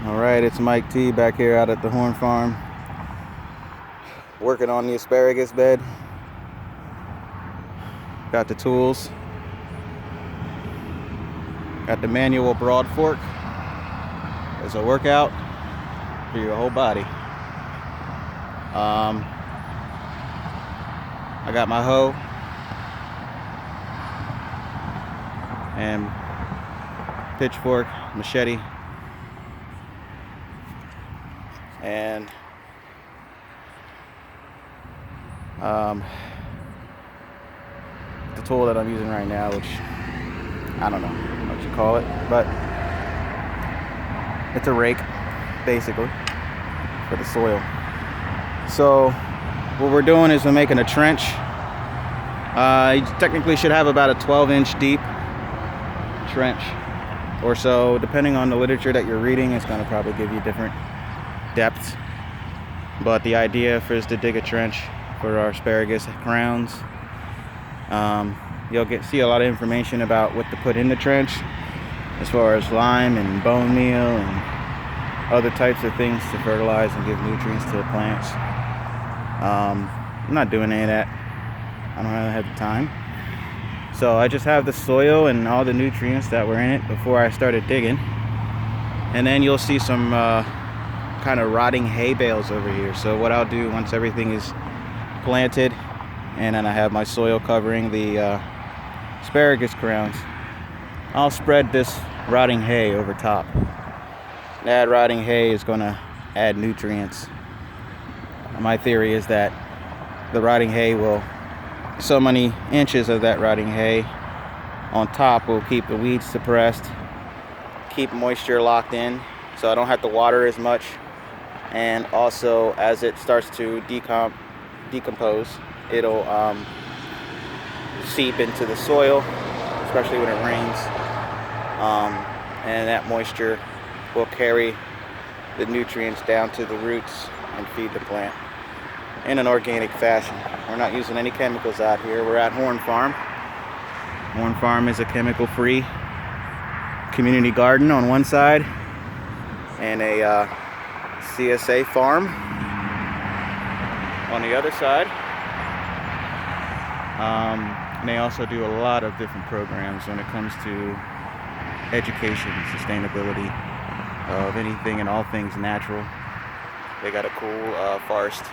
Alright, it's Mike T back here out at the Horn Farm, working on the asparagus bed. Got the tools, got the manual broad fork. It's a workout for your whole body. I got my hoe and pitchfork, machete, and the tool that I'm using right now, which I don't know what you call it, but it's a rake basically for the soil. So what we're doing is we're making a trench. You technically should have about a 12-inch deep trench or so, depending on the literature that you're reading. It's going to probably give you different depths, but the idea is to dig a trench for our asparagus crowns. You'll see a lot of information about what to put in the trench as far as lime and bone meal and other types of things to fertilize and give nutrients to the plants. I'm not doing any of that. I don't really have the time. So I just have the soil and all the nutrients that were in it before I started digging. And then you'll see some kind of rotting hay bales over here. So what I'll do once everything is planted and then I have my soil covering the asparagus crowns, I'll spread this rotting hay over top. That rotting hay is going to add nutrients. My theory is that the rotting hay will, so many inches of that rotting hay on top will keep the weeds suppressed, keep moisture locked in, so I don't have to water as much. And also, as it starts to decompose, it'll seep into the soil, especially when it rains, and that moisture will carry the nutrients down to the roots and feed the plant in an organic fashion. We're not using any chemicals out here. We're at Horn Farm. Horn Farm is a chemical-free community garden on one side and a CSA farm on the other side. And they also do a lot of different programs when it comes to education, sustainability of anything and all things natural. They got a cool forest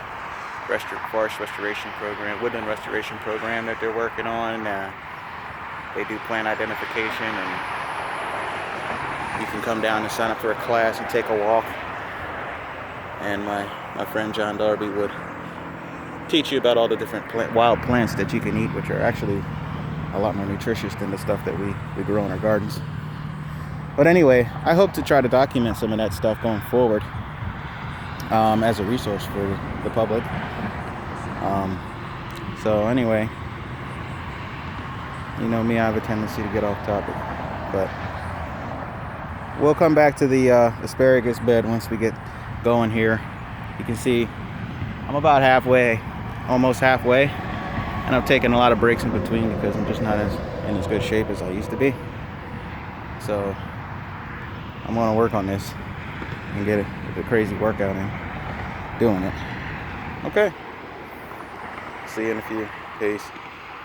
restoration program, woodland restoration program that they're working on. They do plant identification, and you can come down and sign up for a class and take a walk. And my friend John Darby would teach you about all the different wild plants that you can eat, which are actually a lot more nutritious than the stuff that we grow in our gardens. But anyway, I hope to try to document some of that stuff going forward as a resource for the public. So anyway, you know me, I have a tendency to get off topic, but we'll come back to the asparagus bed once we get going here. You can see I'm about halfway, almost halfway, and I've taken a lot of breaks in between because I'm just not in as good shape as I used to be. So I'm going to work on this and get a crazy workout in doing it. Okay. See you in a few. Peace.